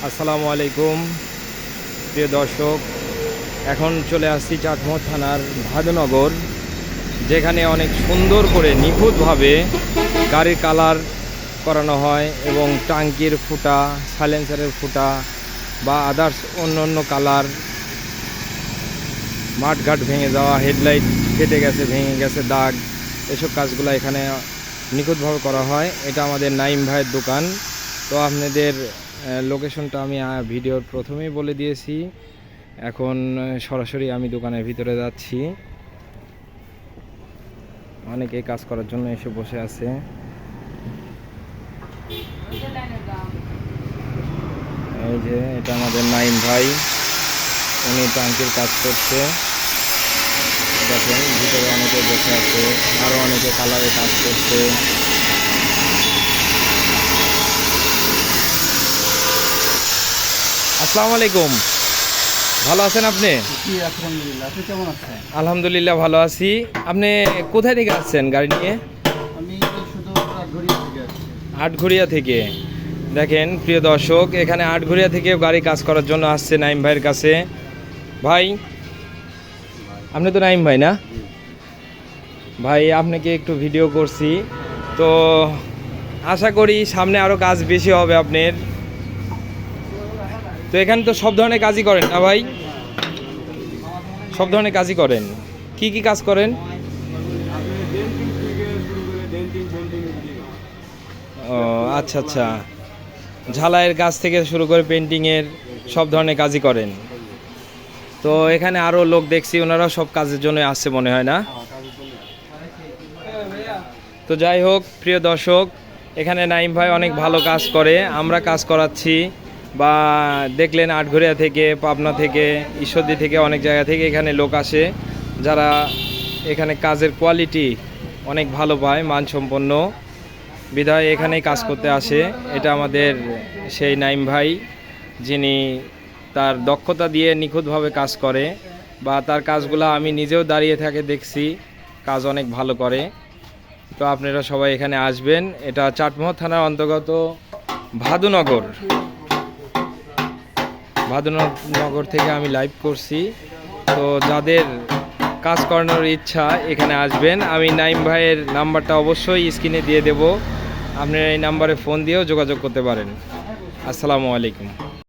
আসসালামু আলাইকুম প্রিয় দর্শক। এখন চলে আসছি চাটমোহর থানার ভাদনগর, যেখানে অনেক সুন্দর করে নিখুঁতভাবে গাড়ির কালার করানো হয় এবং টাঙ্কির ফুটা, সাইলেন্সারের ফুটা বা আদার্স অন্য অন্য কালার, মাঠঘাট ভেঙে যাওয়া, হেডলাইট কেটে গেছে, ভেঙে গেছে দাগ, এসব কাজগুলো এখানে নিখুঁতভাবে করা হয়। এটা আমাদের নাইম ভাইয়ের দোকান। তো আপনাদের লোকেশনটা আমি ভিডিওর প্রথমেই বলে দিয়েছি। এখন সরাসরি আমি দোকানের ভিতরে যাচ্ছি। অনেকে কাজ করার জন্য এসে বসে আছে। এই যে এটা আমাদের নাইম ভাই, উনি টাঙ্কির কাজ করছে। দেখেন ভিতরে অনেকে বসে আছে, আরও অনেকে কালারে কাজ করছে। আসসালামু আলাইকুম, ভালো আছেন আপনি? আলহামদুলিল্লাহ। আপনি কেমন আছেন? আলহামদুলিল্লাহ ভালো আছি। আপনি কোথায় থেকে আসছেন গাড়ি নিয়ে? আমি শুধু আটঘরিয়া থেকে আসছি। আটঘরিয়া থেকে। দেখেন প্রিয় দর্শক, এখানে আটঘরিয়া থেকেও গাড়ি কাজ করার জন্য আসছে নাইম ভাইয়ের কাছে। ভাই, আপনি তো নাইম ভাই না? ভাই, আপনাকে একটু ভিডিও করছি, তো আশা করি সামনে আরও কাজ বেশি হবে আপনার। তো এখানে তো সব ধরনের কাজই করেন না ভাই? সব ধরনের কাজই করেন। কি কি কাজ করেন? ও আচ্ছা আচ্ছা, ঝালাইয়ের কাজ থেকে শুরু করে পেন্টিংয়ের সব ধরনের কাজই করেন। তো এখানে আরও লোক দেখছি, ওনারাও সব কাজের জন্য আসছে মনে হয় না? তো যাই হোক প্রিয় দর্শক, এখানে নাইম ভাই অনেক ভালো কাজ করে, আমরা কাজ করাচ্ছি। বা দেখলেন আটঘরিয়া থেকে, পাবনা থেকে, ঈশ্বরদী থেকে, অনেক জায়গা থেকে এখানে লোক আসে, যারা এখানে কাজের কোয়ালিটি অনেক ভালো পায়, মানসম্পন্ন, বিধায় এখানেই কাজ করতে আসে। এটা আমাদের সেই নাইম ভাই, যিনি তার দক্ষতা দিয়ে নিখুঁতভাবে কাজ করে, বা তার কাজগুলো আমি নিজেও দাঁড়িয়ে থাকে দেখছি, কাজ অনেক ভালো করে। তো আপনারা সবাই এখানে আসবেন। এটা চাটমোহর থানার অন্তর্গত ভাদনগর থেকে আমি লাইভ করছি। তো যাদের কাজ করানোর ইচ্ছা এখানে আসবেন। আমি নাইম ভাইয়ের নাম্বারটা অবশ্যই স্ক্রিনে দিয়ে দেব, আপনারা এই নাম্বারে ফোন দিয়েও যোগাযোগ করতে পারেন। আসসালামু আলাইকুম।